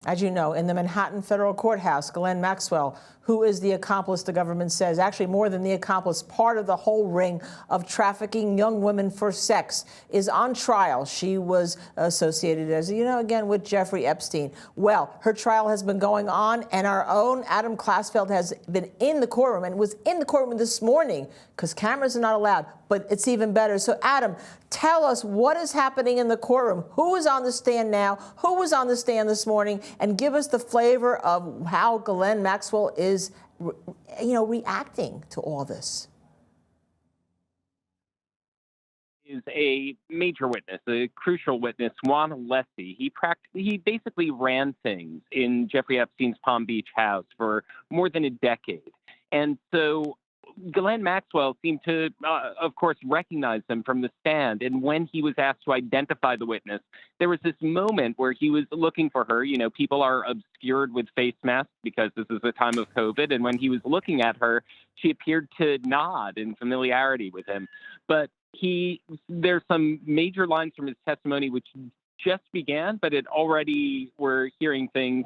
As you know, in the Manhattan federal courthouse, Ghislaine Maxwell, who is the accomplice, the government says, actually more than the accomplice, part of the whole ring of trafficking young women for sex, is on trial. She was associated, as you know, again, with Jeffrey Epstein. Well, her trial has been going on, and our own Adam Klasfeld has been in the courtroom and was in the courtroom this morning because cameras are not allowed, but it's even better. So, Adam, tell us what is happening in the courtroom. Who is on the stand now? Who was on the stand this morning? And give us the flavor of how Ghislaine Maxwell is, reacting to all this. Is a major witness, a crucial witness, Juan Alessi. He basically ran things in Jeffrey Epstein's Palm Beach house for more than a decade. And so Ghislaine Maxwell seemed to, of course, recognize him from the stand. And when he was asked to identify the witness, there was this moment where he was looking for her. You know, people are obscured with face masks because this is a time of COVID. And when he was looking at her, she appeared to nod in familiarity with him. But there's some major lines from his testimony which just began, but we're hearing things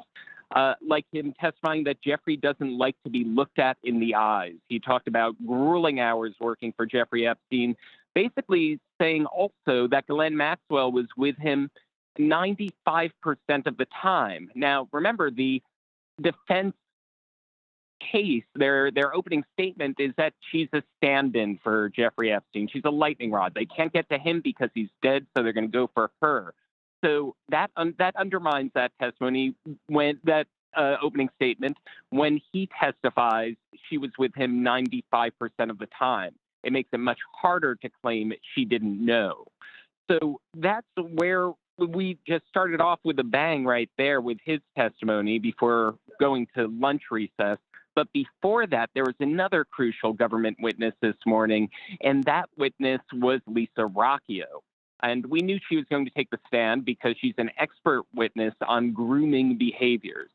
like him testifying that Jeffrey doesn't like to be looked at in the eyes. He talked about grueling hours working for Jeffrey Epstein, basically saying also that Ghislaine Maxwell was with him 95% of the time. Now, remember, the defense case, their opening statement is that she's a stand-in for Jeffrey Epstein. She's a lightning rod. They can't get to him because he's dead, so they're going to go for her. So that undermines that testimony opening statement. When he testifies, she was with him 95% of the time. It makes it much harder to claim she didn't know. So that's where we just started off with a bang right there with his testimony before going to lunch recess. But before that, there was another crucial government witness this morning, and that witness was Lisa Rocchio. And we knew she was going to take the stand because she's an expert witness on grooming behaviors.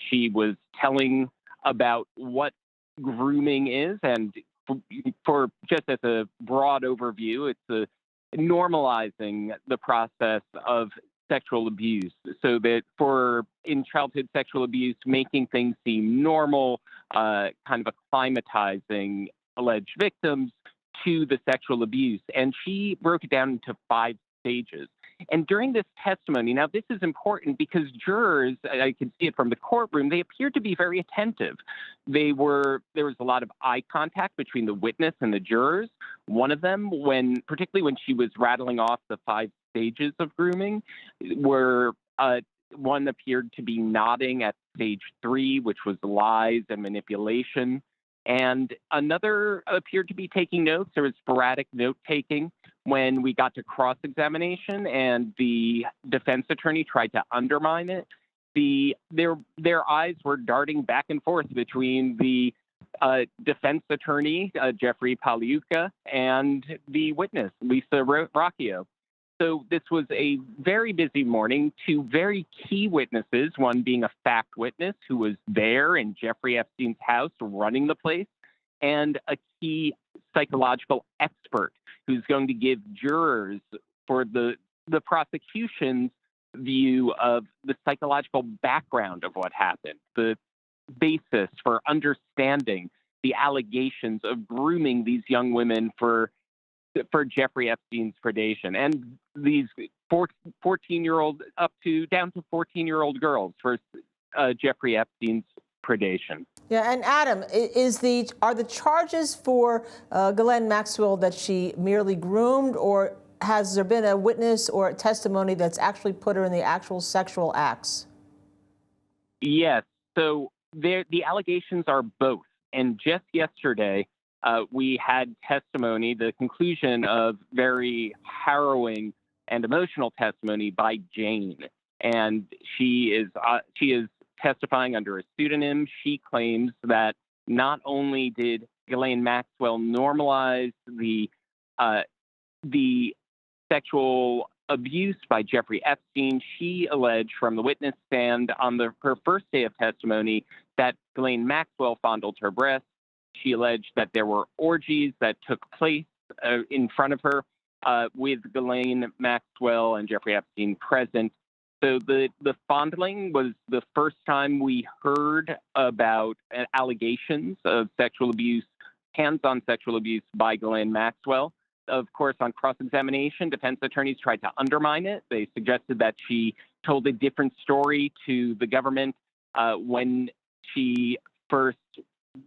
She was telling about what grooming is, and for just as a broad overview, it's normalizing the process of sexual abuse, so that in childhood sexual abuse, making things seem normal, kind of acclimatizing alleged victims to the sexual abuse. And she broke it down into 5 stages. And during this testimony, now this is important because jurors, I can see it from the courtroom, they appeared to be very attentive. There was a lot of eye contact between the witness and the jurors. One of them, particularly when she was rattling off the 5 stages of grooming, one appeared to be nodding at stage 3, which was lies and manipulation. And another appeared to be taking notes. There was sporadic note-taking when we got to cross-examination, and the defense attorney tried to undermine it. Their eyes were darting back and forth between the defense attorney, Jeffrey Paliuca, and the witness, Lisa Rocchio. So this was a very busy morning. 2 very key witnesses, one being a fact witness who was there in Jeffrey Epstein's house running the place, and a key psychological expert who's going to give jurors for the prosecution's view of the psychological background of what happened, the basis for understanding the allegations of grooming these young women for Jeffrey Epstein's predation, and these 14-year-old down to 14-year-old girls for Jeffrey Epstein's predation. Yeah, and Adam, are the charges for Ghislaine Maxwell that she merely groomed, or has there been a witness or a testimony that's actually put her in the actual sexual acts? Yes. So the allegations are both, and just yesterday, we had testimony, the conclusion of very harrowing and emotional testimony by Jane. And she is testifying under a pseudonym. She claims that not only did Ghislaine Maxwell normalize the sexual abuse by Jeffrey Epstein, she alleged from the witness stand on her first day of testimony that Ghislaine Maxwell fondled her breasts. She alleged that there were orgies that took place in front of her with Ghislaine Maxwell and Jeffrey Epstein present. So the fondling was the first time we heard about allegations of sexual abuse, hands-on sexual abuse by Ghislaine Maxwell. Of course, on cross-examination, defense attorneys tried to undermine it. They suggested that she told a different story to the government when she first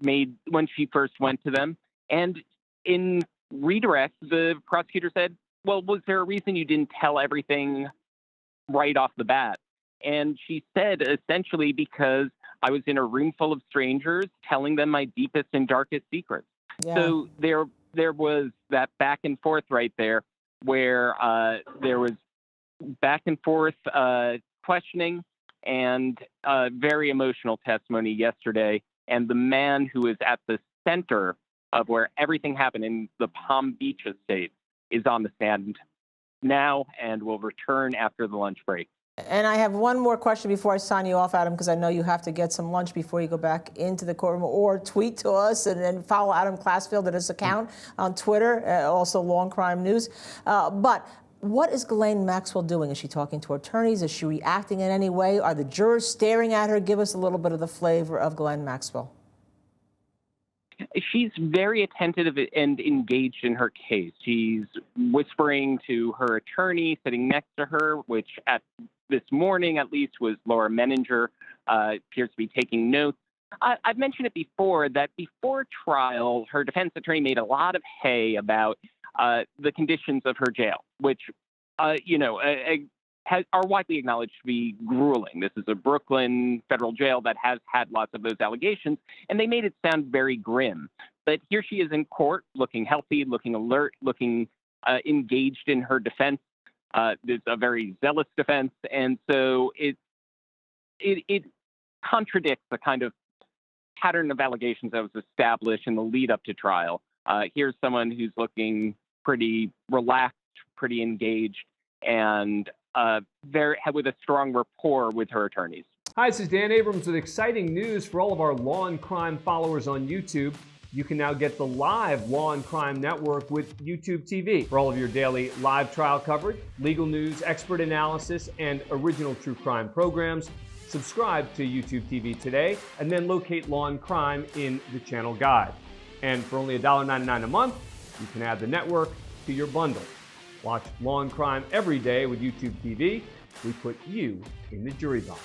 went to them. And in redirect, the prosecutor said, well, was there a reason you didn't tell everything right off the bat? And she said, essentially, because I was in a room full of strangers telling them my deepest and darkest secrets. Yeah. So there was that back and forth right there where there was back and forth questioning and very emotional testimony yesterday. And the man who is at the center of where everything happened in the Palm Beach estate is on the stand now and will return after the lunch break. And I have one more question before I sign you off, Adam, because I know you have to get some lunch before you go back into the courtroom, or tweet to us and follow Adam Classfield at his account on Twitter, also Law&Crime News. But what is Ghislaine Maxwell doing? Is she talking to attorneys? Is she reacting in any way? Are the jurors staring at her? Give us a little bit of the flavor of Ghislaine Maxwell. She's very attentive and engaged in her case. She's whispering to her attorney sitting next to her, which at this morning, at least, was Laura Menninger, appears to be taking notes. I've mentioned it before that before trial, her defense attorney made a lot of hay about the conditions of her jail, which, are widely acknowledged to be grueling. This is a Brooklyn federal jail that has had lots of those allegations, and they made it sound very grim. But here she is in court, looking healthy, looking alert, looking engaged in her defense. It's a very zealous defense, and so it contradicts the kind of pattern of allegations that was established in the lead up to trial. Here's someone who's looking pretty relaxed, pretty engaged, and with a strong rapport with her attorneys. Hi, this is Dan Abrams with exciting news for all of our Law and Crime followers on YouTube. You can now get the live Law and Crime Network with YouTube TV for all of your daily live trial coverage, legal news, expert analysis, and original true crime programs. Subscribe to YouTube TV today and then locate Law and Crime in the channel guide. And for only $1.99 a month, you can add the network to your bundle. Watch Law and Crime every day with YouTube TV. We put you in the jury box.